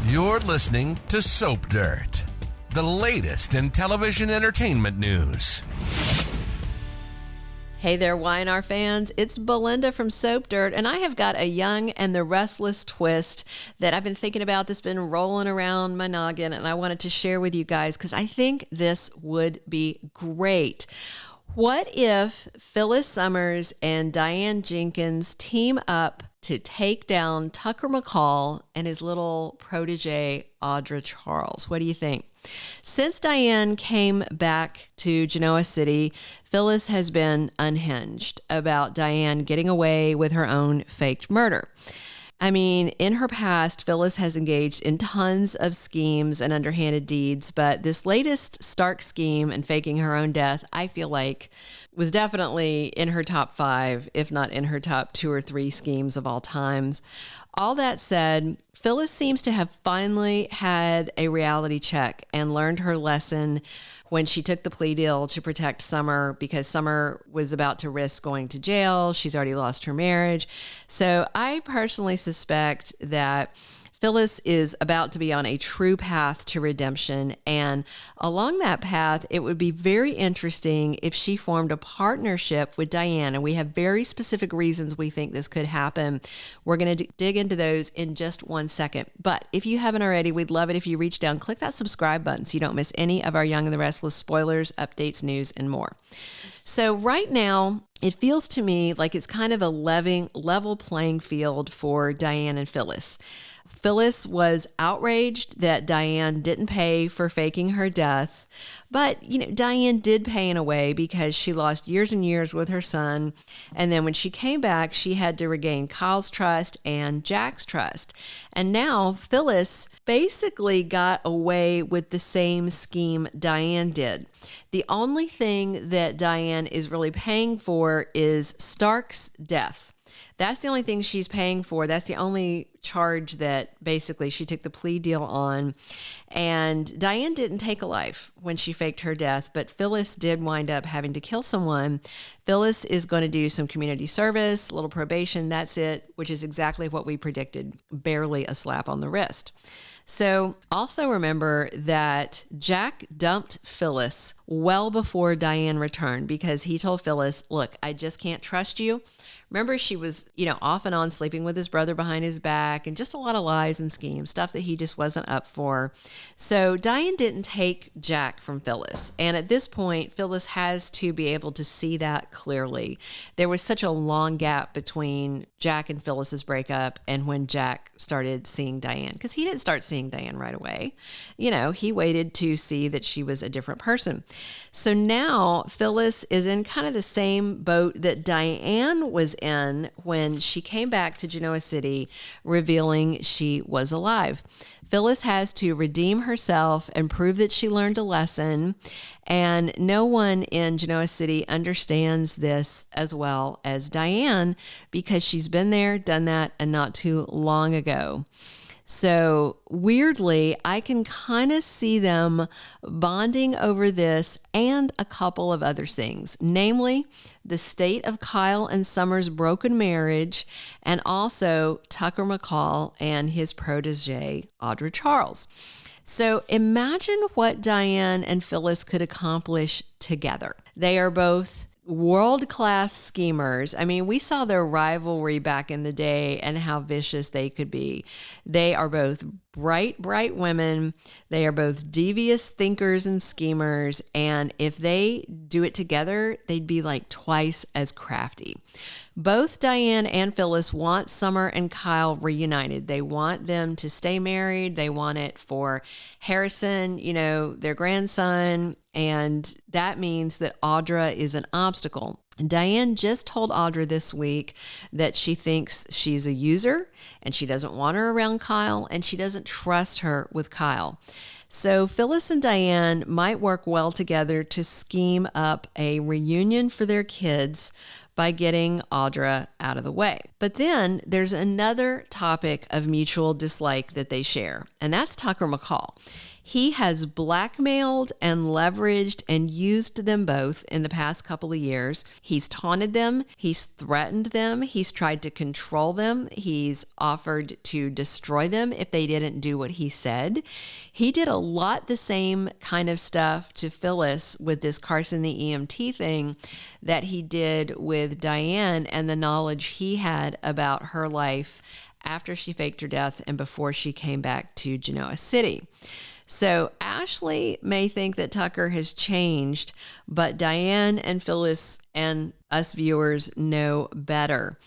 You're listening to Soap Dirt, the latest in television entertainment news. Hey there, Y&R fans. It's Belinda from Soap Dirt, and I have got a Young and the Restless twist that I've been thinking about that's been rolling around my noggin, and I wanted to share with you guys because I think this would be great. What if Phyllis Summers and Diane Jenkins team up to take down Tucker McCall and his little protégé, Audra Charles? What do you think? Since Diane came back to Genoa City, Phyllis has been unhinged about Diane getting away with her own faked murder. I mean, in her past, Phyllis has engaged in tons of schemes and underhanded deeds, but this latest stark scheme and faking her own death, I feel like, was definitely in her top 5, if not in her top 2 or 3 schemes of all times. All that said, Phyllis seems to have finally had a reality check and learned her lesson when she took the plea deal to protect Summer, because Summer was about to risk going to jail. She's already lost her marriage. So I personally suspect that Phyllis is about to be on a true path to redemption. And along that path, it would be very interesting if she formed a partnership with Diane. And we have very specific reasons we think this could happen. We're going to dig into those in just one second. But if you haven't already, we'd love it if you reach down, click that subscribe button so you don't miss any of our Young and the Restless spoilers, updates, news, and more. So right now, it feels to me like it's kind of a level playing field for Diane and Phyllis. Phyllis was outraged that Diane didn't pay for faking her death, but, Diane did pay in a way because she lost years and years with her son. And then when she came back, she had to regain Kyle's trust and Jack's trust. And now Phyllis basically got away with the same scheme Diane did. The only thing that Diane is really paying for is Stark's death. That's the only thing she's paying for. That's the only charge that basically she took the plea deal on. And Diane didn't take a life when she faked her death, but Phyllis did wind up having to kill someone. Phyllis is going to do some community service, a little probation, that's it, which is exactly what we predicted, barely a slap on the wrist. So also remember that Jack dumped Phyllis well before Diane returned because he told Phyllis, look, I just can't trust you. Remember, she was, off and on sleeping with his brother behind his back and just a lot of lies and schemes, stuff that he just wasn't up for. So Diane didn't take Jack from Phyllis. And at this point, Phyllis has to be able to see that clearly. There was such a long gap between Jack and Phyllis's breakup and when Jack started seeing Diane, because he didn't start seeing Diane right away. He waited to see that she was a different person. So now Phyllis is in kind of the same boat that Diane was in when she came back to Genoa City, revealing she was alive. Phyllis has to redeem herself and prove that she learned a lesson, and no one in Genoa City understands this as well as Diane because she's been there, done that, and not too long ago. So weirdly, I can kind of see them bonding over this and a couple of other things, namely the state of Kyle and Summer's broken marriage, and also Tucker McCall and his protégé, Audra Charles. So imagine what Diane and Phyllis could accomplish together. They are both world-class schemers. I mean, we saw their rivalry back in the day and how vicious they could be. They are both bright women. They are both devious thinkers and schemers. And if they do it together, they'd be like twice as crafty. Both Diane and Phyllis want Summer and Kyle reunited. They want them to stay married. They want it for Harrison, their grandson. And that means that Audra is an obstacle. Diane just told Audra this week that she thinks she's a user and she doesn't want her around Kyle and she doesn't trust her with Kyle. So Phyllis and Diane might work well together to scheme up a reunion for their kids by getting Audra out of the way. But then there's another topic of mutual dislike that they share, and that's Tucker McCall. He has blackmailed and leveraged and used them both in the past couple of years. He's taunted them. He's threatened them. He's tried to control them. He's offered to destroy them if they didn't do what he said. He did a lot the same kind of stuff to Phyllis with this Carson the EMT thing that he did with Diane and the knowledge he had about her life after she faked her death and before she came back to Genoa City. So Ashley may think that Tucker has changed, but Diane and Phyllis and us viewers know better.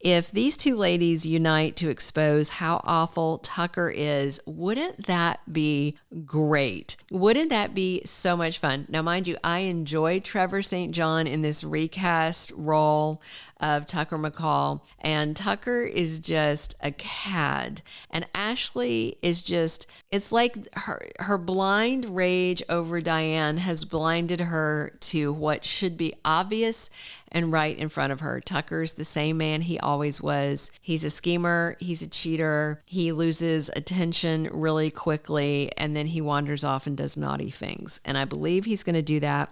If these two ladies unite to expose how awful Tucker is, wouldn't that be great? Wouldn't that be so much fun? Now, mind you, I enjoyed Trevor St. in this recast role of Tucker McCall, and Tucker is just a cad. And Ashley is just, it's like her blind rage over Diane has blinded her to what should be obvious and right in front of her. Tucker's the same man he always was. He's a schemer. He's a cheater. He loses attention really quickly, and then he wanders off and does naughty things. And I believe he's going to do that.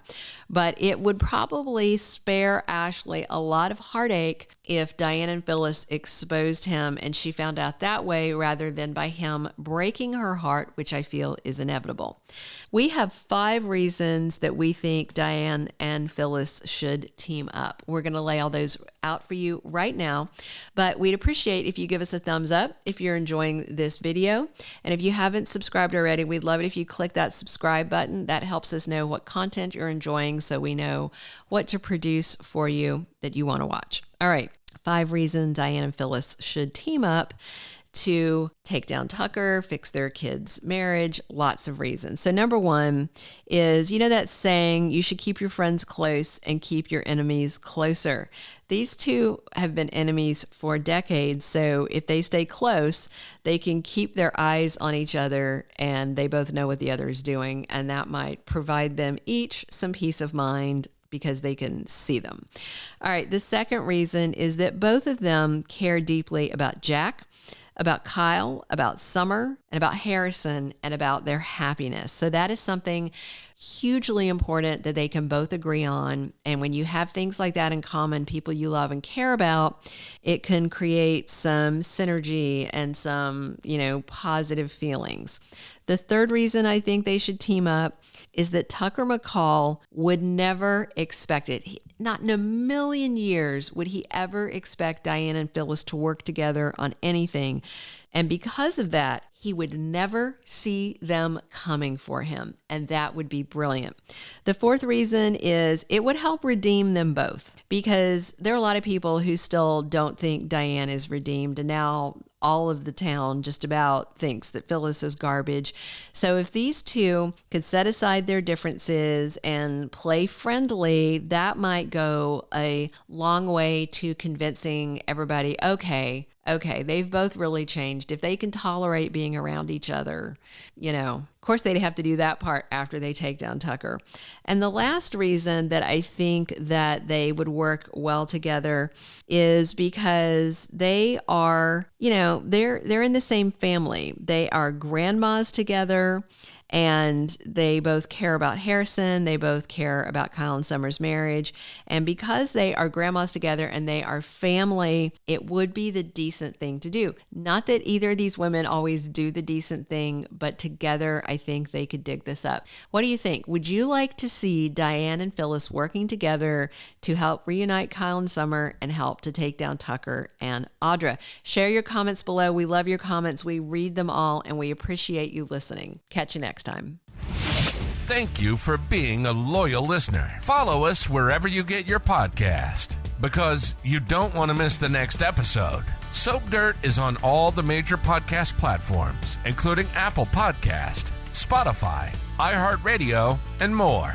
But it would probably spare Ashley a lot of heartache if Diane and Phyllis exposed him and she found out that way rather than by him breaking her heart, which I feel is inevitable. We have 5 reasons that we think Diane and Phyllis should team up. We're going to lay all those out for you right now, but we'd appreciate if you give us a thumbs up if you're enjoying this video. And if you haven't subscribed already, we'd love it if you click that subscribe button. That helps us know what content you're enjoying so we know what to produce for you that you want to watch. All right, 5 reasons Diane and Phyllis should team up to take down Tucker, fix their kids' marriage, lots of reasons. So number 1 is, you know that saying, you should keep your friends close and keep your enemies closer. These two have been enemies for decades, so if they stay close, they can keep their eyes on each other and they both know what the other is doing, and that might provide them each some peace of mind because they can see them. All right, the second reason is that both of them care deeply about Jack, about Kyle, about Summer, and about Harrison, and about their happiness. So that is something hugely important that they can both agree on. And when you have things like that in common, people you love and care about, it can create some synergy and some, positive feelings. The third reason I think they should team up is that Tucker McCall would never expect it. Not in a million years would he ever expect Diane and Phyllis to work together on anything. And because of that, he would never see them coming for him. And that would be brilliant. The fourth reason is it would help redeem them both, because there are a lot of people who still don't think Diane is redeemed. And now all of the town just about thinks that Phyllis is garbage. So if these two could set aside their differences and play friendly, that might go a long way to convincing everybody, okay, they've both really changed. If they can tolerate being around each other, of course they'd have to do that part after they take down Tucker. And the last reason that I think that they would work well together is because they are, they're in the same family. They are grandmas together. And they both care about Harrison. They both care about Kyle and Summer's marriage. And because they are grandmas together and they are family, it would be the decent thing to do. Not that either of these women always do the decent thing, but together I think they could dig this up. What do you think? Would you like to see Diane and Phyllis working together to help reunite Kyle and Summer and help to take down Tucker and Audra? Share your comments below. We love your comments. We read them all and we appreciate you listening. Catch you next time. Thank you for being a loyal listener. Follow us wherever you get your podcast, because you don't want to miss the next episode. Soap Dirt is on all the major podcast platforms, including Apple Podcast, Spotify, iHeartRadio, and more.